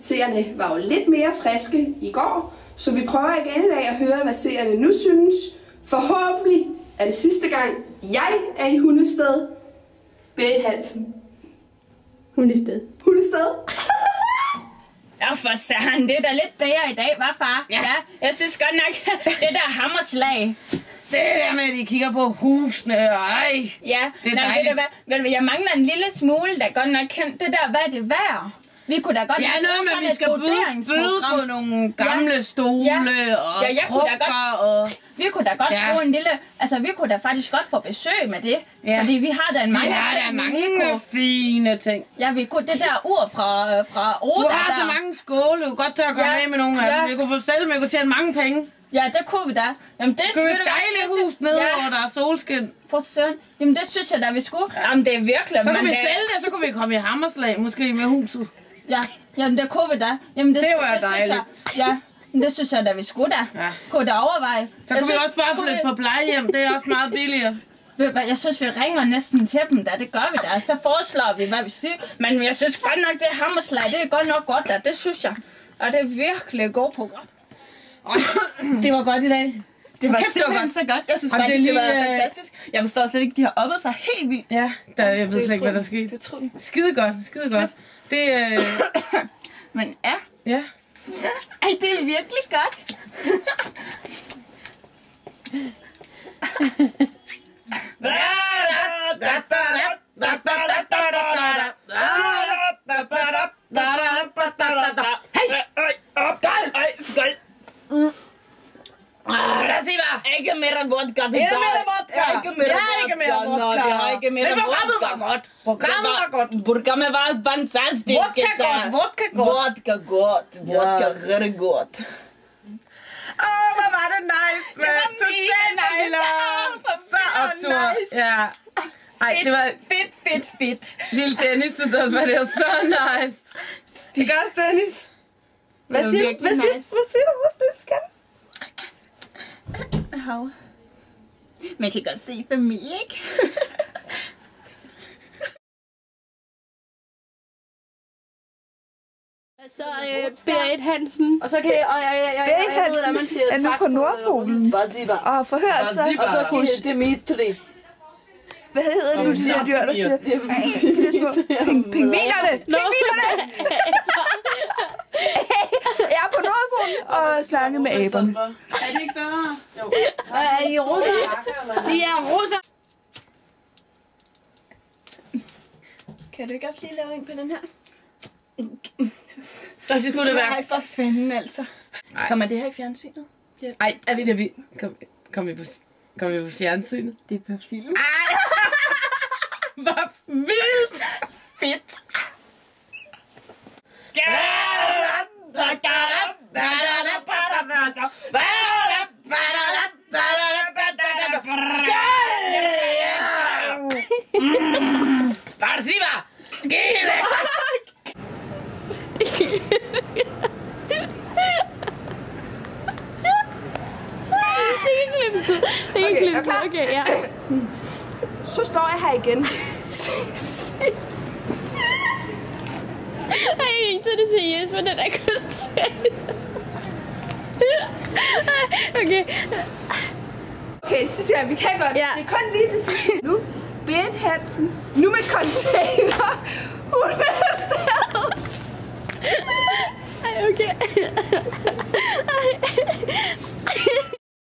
seerne var jo lidt mere friske i går, så vi prøver igen i dag at høre, hvad seerne nu synes. Forhåbentlig er det sidste gang, jeg er i Hundested. Berit Hansen. Hundested. Hundested. Ja, for søren, det er da lidt bedre i dag, hva' far? Ja. Jeg synes godt nok, det der hammerslag. Det der med, at de kigger på husene, og ej. Ja, det er dejligt. Jeg mangler en lille smule, der godt nok kendt det der, hvad er det værd? Vi kunne da godt men vi skal byde på nogle gamle stole og krukker og... Vi kunne da godt bruge en lille... Altså, vi kunne da faktisk godt få besøg med det. Ja. Fordi vi har da en mange... Ja, der er mange fine ting. Ja, vi kunne... Det der ur fra Oda. Du har så mange skåle, du kunne godt tage at komme af med nogle af dem. Vi kunne få selv, men vi kunne tjene mange penge. Ja, det kunne vi da. Jamen, det kunne et dejligt hus nede, hvor der er solskin. For søren. Jamen, det synes jeg da, vi skulle. Jamen, det er virkelig... Så kunne vi sælge det, så kunne vi komme i hammerslag, måske med huset. Ja, jamen det kunne vi da. Jamen, det var dejligt. Det synes jeg da, vi skulle da. Ja. Kunne da overveje. Så kunne vi også bare flytte på plejehjem, det er også meget billigere. Jeg synes, vi ringer næsten til dem da, det gør vi da. Så foreslår vi, hvad vi siger. Men jeg synes godt nok, det hammerslag, det er godt nok godt da, det synes jeg. Og det er virkelig et godt program. Det var godt i dag. Det var simpelthen så godt. Jeg synes faktisk, det var fantastisk. Jeg forstår slet ikke, de har oppet sig helt vildt. Ja, jeg ved slet ikke, hvad der skete. Det tror jeg. Skide godt, skide godt. Det Men ja. Ej, det er virkelig godt. Skål! Ikke mere vodka. Ikke mere vodka. Men programmet var godt. Programmet var fantastisk. Vodka godt. Vodka rigtig godt. Hvor var det nice, man. Totalt nice. Ja. Ej, det var fedt. Lille Dennis synes også, det var så nice. Ikke også, Dennis? Hvad siger du? Hvad skal Hav. Man kan godt se familie, ikke? Så Berit Hansen. Og så kan Berit Hansen er nu på Nordpolen og forhørelser. Og så hos Dimitri. Hvad hedder nu de der dyr, der siger? De der små pingvinerne! Jeg er på Nordpolen og snakker med aberne. Er det ikke bedre? Jo. Er I rosa? De er rosa. Kan du ikke også lige lave en på den her? Så skulle det være. Nej, for fanden altså. Kommer det her i fjernsynet? Ej, er vi der vi... Kom vi på fjernsynet? Det er på film. Hvor vildt! Fedt. Spasiba! Skide! Det kan klippes ud. Okay, ja. Så står jeg her igen. Ej, jeg ikke det seriøst, men den er konstant. Okay. Okay, sidste gang, vi kan godt. Ja. Det er kun lige det sidste. Nu, Berit Hansen. Nu med container. Hundested. Ej, okay. Ej.